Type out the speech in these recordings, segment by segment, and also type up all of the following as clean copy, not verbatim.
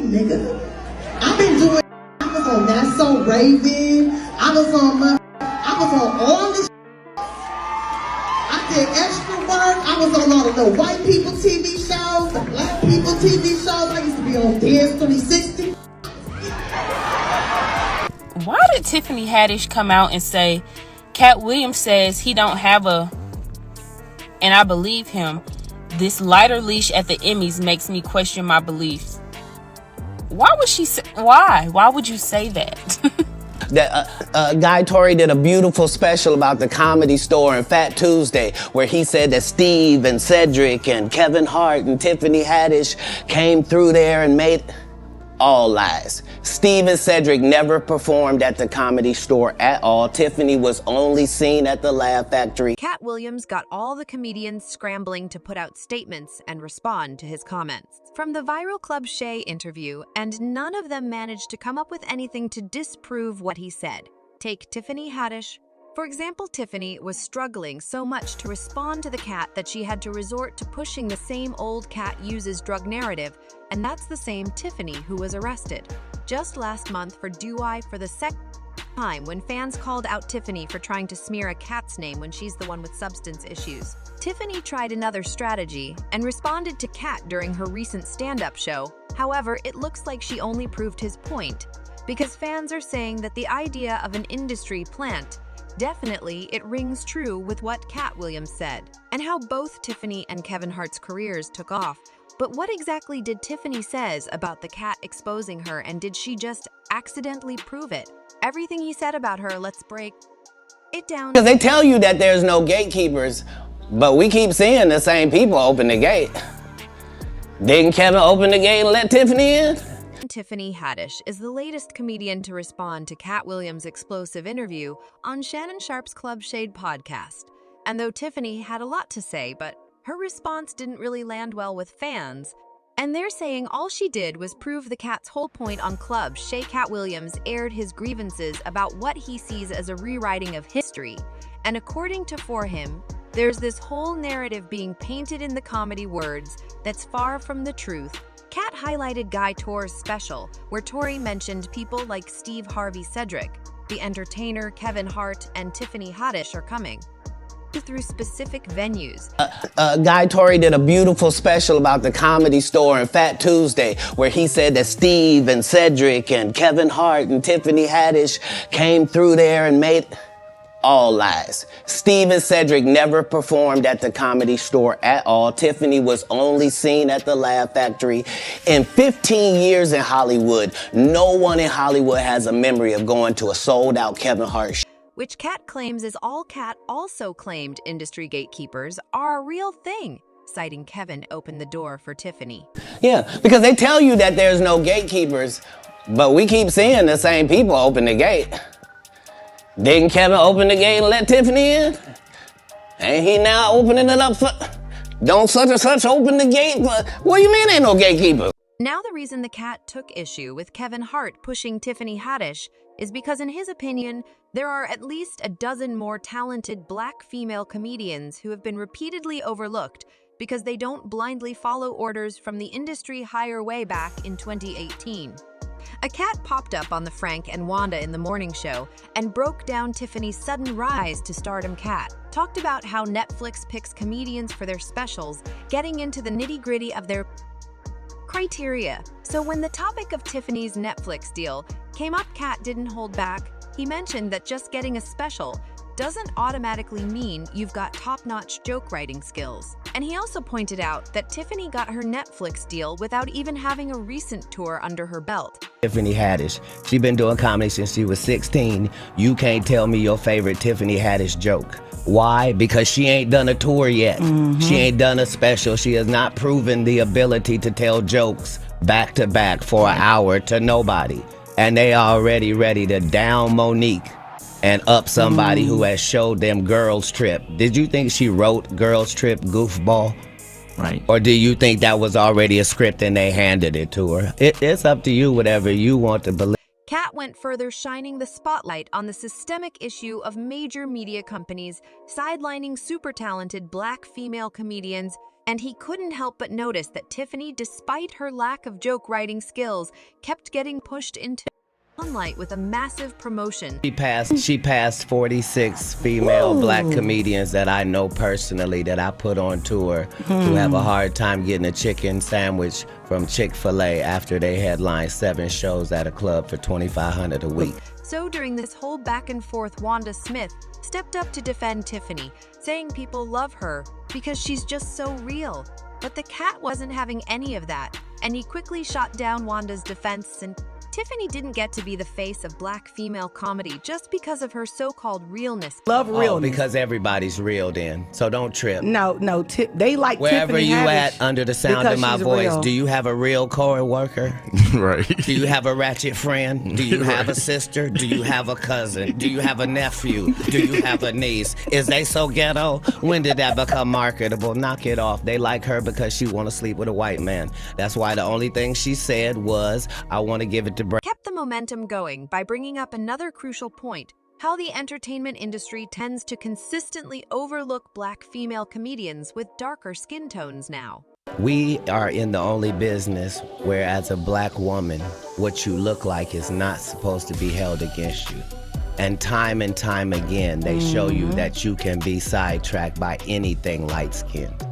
nigga. I've been doing. I was on That's So Raven. I was on all this. I did extra work. I was on all of the white people TV shows, the black people TV shows. I used to be on Dance 360. Why did Tiffany Haddish come out and say, Katt Williams says he don't have a, and I believe him, this lighter leash at the Emmys makes me question my beliefs? Why would she say, why would you say that? That Guy Torrey did a beautiful special about the Comedy Store and Fat Tuesday, where he said that Steve and Cedric and Kevin Hart and Tiffany Haddish came through there and made all lies. Steve and Cedric never performed at the Comedy Store at all. Tiffany was only seen at the Laugh Factory. Katt Williams got all the comedians scrambling to put out statements and respond to his comments from the viral Club Shay interview, and none of them managed to come up with anything to disprove what he said. Take Tiffany Haddish. For example, Tiffany was struggling so much to respond to the Katt that she had to resort to pushing the same old Katt uses drug narrative, and that's the same Tiffany who was arrested just last month for DUI for the second time, when fans called out Tiffany for trying to smear a Katt's name when she's the one with substance issues. Tiffany tried another strategy and responded to Katt during her recent stand-up show. However, it looks like she only proved his point, because fans are saying that the idea of an industry plant, definitely it rings true with what Katt Williams said, and how both Tiffany and Kevin Hart's careers took off. But what exactly did Tiffany says about the Katt exposing her, and did she just accidentally prove it? Everything he said about her, let's break it down. Because they tell you that there's no gatekeepers, but we keep seeing the same people open the gate. Didn't Kevin open the gate and let Tiffany in? Tiffany Haddish is the latest comedian to respond to Katt Williams' explosive interview on Shannon Sharpe's Club Shade podcast. And though Tiffany had a lot to say, but her response didn't really land well with fans, and they're saying all she did was prove the Katt's whole point on Club Shay. Katt Williams aired his grievances about what he sees as a rewriting of history, and according to For Him, there's this whole narrative being painted in the comedy words that's far from the truth. Katt highlighted Guy Torry's special, where Torry mentioned people like Steve Harvey Cedric, the entertainer Kevin Hart, and Tiffany Haddish are coming through specific venues. Guy Torrey did a beautiful special about the Comedy Store and Fat Tuesday, where he said that Steve and Cedric and Kevin Hart and Tiffany Haddish came through there and made all lies. Steve and Cedric never performed at the Comedy Store at all. Tiffany was only seen at the Laugh Factory. In 15 years in Hollywood, no one in Hollywood has a memory of going to a sold-out Kevin Hart show. Which Katt claims is all. Katt also claimed industry gatekeepers are a real thing, citing Kevin opened the door for Tiffany. Yeah, because they tell you that there's no gatekeepers, but we keep seeing the same people open the gate. Didn't Kevin open the gate and let Tiffany in? Ain't he now opening it up for, don't such and such open the gate? What do you mean ain't no gatekeeper? Now the reason the Katt took issue with Kevin Hart pushing Tiffany Haddish is because, in his opinion, there are at least a dozen more talented black female comedians who have been repeatedly overlooked because they don't blindly follow orders from the industry higher way back in 2018. A Katt popped up on the Frank and Wanda in the Morning Show and broke down Tiffany's sudden rise to stardom. Katt talked about how Netflix picks comedians for their specials, getting into the nitty-gritty of their criteria. So when the topic of Tiffany's Netflix deal came up, Katt didn't hold back. He mentioned that just getting a special doesn't automatically mean you've got top-notch joke writing skills. And he also pointed out that Tiffany got her Netflix deal without even having a recent tour under her belt. Tiffany Haddish, she been doing comedy since she was 16. You can't tell me your favorite Tiffany Haddish joke. Why? Because she ain't done a tour yet. She ain't done a special. She has not proven the ability to tell jokes back to back for an hour to nobody. And they already ready to down Monique and up somebody who has showed them Girls Trip. Did you think she wrote Girls Trip goofball? Right. Or do you think that was already a script and they handed it to her? It's up to you, whatever you want to believe. Katt went further, shining the spotlight on the systemic issue of major media companies sidelining super talented black female comedians And he couldn't help but notice that Tiffany, despite her lack of joke writing skills, kept getting pushed into sunlight with a massive promotion. She passed 46 female black comedians that I know personally that I put on tour who have a hard time getting a chicken sandwich from Chick-fil-A after they headlined 7 shows at a club for $2,500 a week. So during this whole back and forth, Wanda Smith stepped up to defend Tiffany, saying people love her because she's just so real. But the Katt wasn't having any of that, and he quickly shot down Wanda's defense, and Tiffany didn't get to be the face of black female comedy just because of her so-called realness. Love realness. Because everybody's real then, so don't trip. No, they like Wherever Tiffany you Haddish at under the sound of because my she's voice, real. do you have a real co-worker? Right. Do you have a ratchet friend? Do you have a sister? Do you have a cousin? Do you have a nephew? Do you have a niece? Is they so ghetto? When did that become marketable? Knock it off. They like her because she want to sleep with a white man. That's why the only thing she said was, I want to give it to Kept the momentum going by bringing up another crucial point: how the entertainment industry tends to consistently overlook black female comedians with darker skin tones now. We are in the only business where, as a black woman, what you look like is not supposed to be held against you. And time again, they show you that you can be sidetracked by anything light-skinned.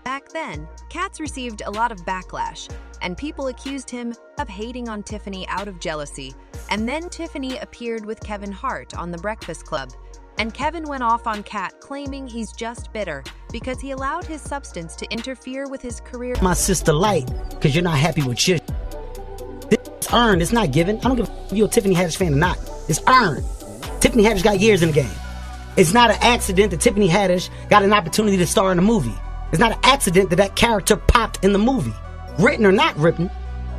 Back then, Katt received a lot of backlash, and people accused him of hating on Tiffany out of jealousy. And then Tiffany appeared with Kevin Hart on The Breakfast Club, and Kevin went off on Katt, claiming he's just bitter because he allowed his substance to interfere with his career. My sister light, because you're not happy with shit. It's earned, it's not given. I don't give a if you're a Tiffany Haddish fan or not. It's earned. Tiffany Haddish got years in the game. It's not an accident that Tiffany Haddish got an opportunity to star in a movie. It's not an accident that that character popped in the movie. Written or not written,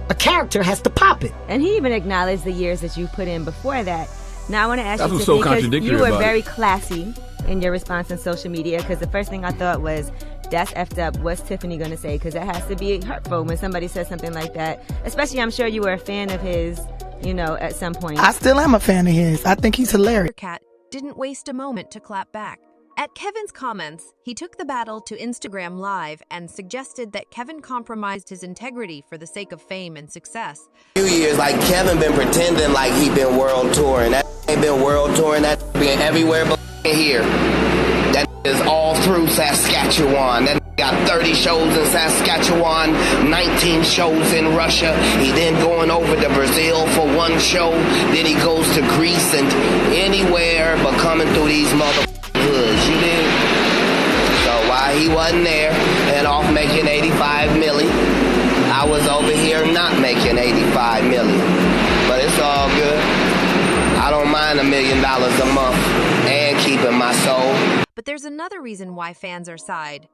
a character has to pop it. And he even acknowledged the years that you put in before that. Now I want to ask That's you, what's so Tiffany, because contradictory you were about very it. classy in your response on social media, because the first thing I thought was, that's effed up. What's Tiffany going to say? Because that has to be hurtful when somebody says something like that. Especially, I'm sure you were a fan of his, you know, at some point. I still am a fan of his. I think he's hilarious. Katt didn't waste a moment to clap back. At Kevin's comments, he took the battle to Instagram Live and suggested that Kevin compromised his integrity for the sake of fame and success. Few years, like Kevin been pretending like he been world touring. That ain't been world touring. That been everywhere but here. That is all through Saskatchewan. That got 30 shows in Saskatchewan, 19 shows in Russia. He then going over to Brazil for 1 show. Then he goes to Greece and anywhere but coming through these motherfuckers. You dig? So while he wasn't there and off making 85 milli, I was over here not making 85 milli. But it's all good. I don't mind $1 million a month and keeping my soul. But there's another reason why fans are side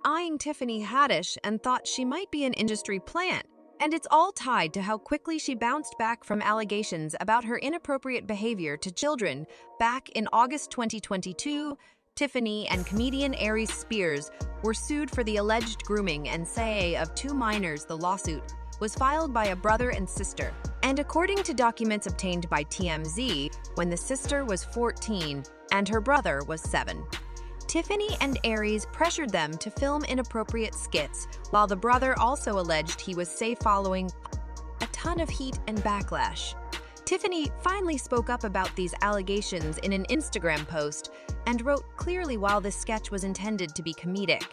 eyeing Tiffany Haddish and thought she might be an industry plant. And it's all tied to how quickly she bounced back from allegations about her inappropriate behavior to children. Back in August 2022, Tiffany and comedian Aries Spears were sued for the alleged grooming and say of 2 minors. The lawsuit was filed by a brother and sister. And according to documents obtained by TMZ, when the sister was 14 and her brother was 7. Tiffany and Aries pressured them to film inappropriate skits, while the brother also alleged he was safe following a ton of heat and backlash. Tiffany finally spoke up about these allegations in an Instagram post and wrote clearly, while this sketch was intended to be comedic,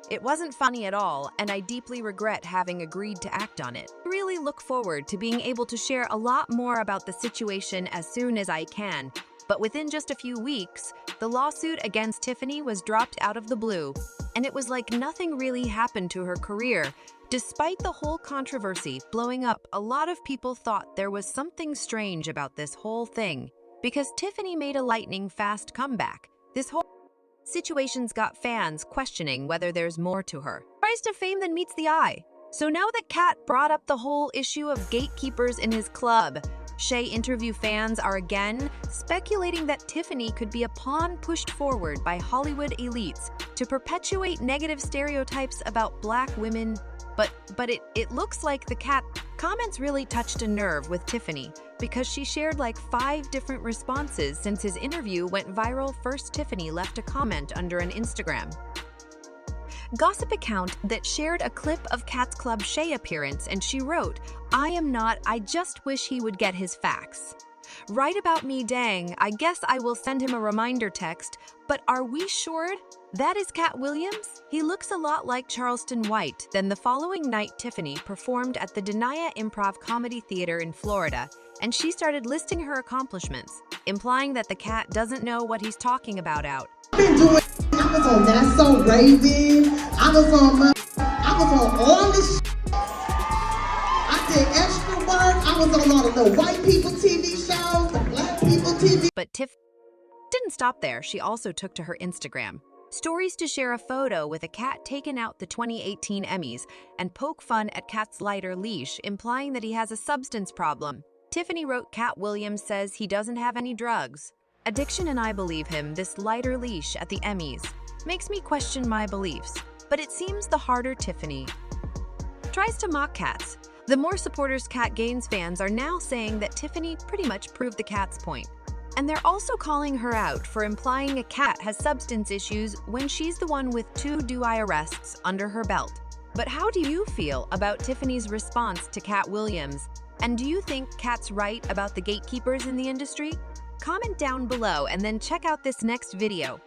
it wasn't funny at all, and I deeply regret having agreed to act on it. I really look forward to being able to share a lot more about the situation as soon as I can. But within just a few weeks, the lawsuit against Tiffany was dropped out of the blue, and it was like nothing really happened to her career. Despite the whole controversy blowing up, a lot of people thought there was something strange about this whole thing, because Tiffany made a lightning-fast comeback. This whole situation's got fans questioning whether there's more to her. Price to fame than meets the eye. So now that Katt brought up the whole issue of gatekeepers in his club, Shay interview fans are again speculating that Tiffany could be a pawn pushed forward by Hollywood elites to perpetuate negative stereotypes about black women. But it looks like the Katt comments really touched a nerve with Tiffany, because she shared like 5 different responses since his interview went viral. First, Tiffany left a comment under an Instagram gossip account that shared a clip of Katt's Club Shay appearance, and she wrote, "I am not, I just wish he would get his facts. Right about me, dang, I guess I will send him a reminder text, but are we sure that is Katt Williams? He looks a lot like Charleston White." Then the following night, Tiffany performed at the Denaya Improv Comedy Theater in Florida, and she started listing her accomplishments, implying that the Katt doesn't know what he's talking about out. I've been doing. I was on That's So Raven. I was on all this. I did extra work. I was on all of the white people TV shows, the black people TV. But Tiff didn't stop there. She also took to her Instagram stories to share a photo with a cat taken out the 2018 Emmys and poke fun at Katt's lighter leash, implying that he has a substance problem. Tiffany wrote, "Katt Williams says he doesn't have any drugs addiction, and I believe him. This lighter leash at the Emmys makes me question my beliefs." But it seems the harder Tiffany tries to mock cats, the more supporters Katt gains. Fans are now saying that Tiffany pretty much proved the cat's point. And they're also calling her out for implying a cat has substance issues when she's the one with 2 DUI arrests under her belt. But how do you feel about Tiffany's response to Katt Williams? And do you think Katt's right about the gatekeepers in the industry? Comment down below and then check out this next video.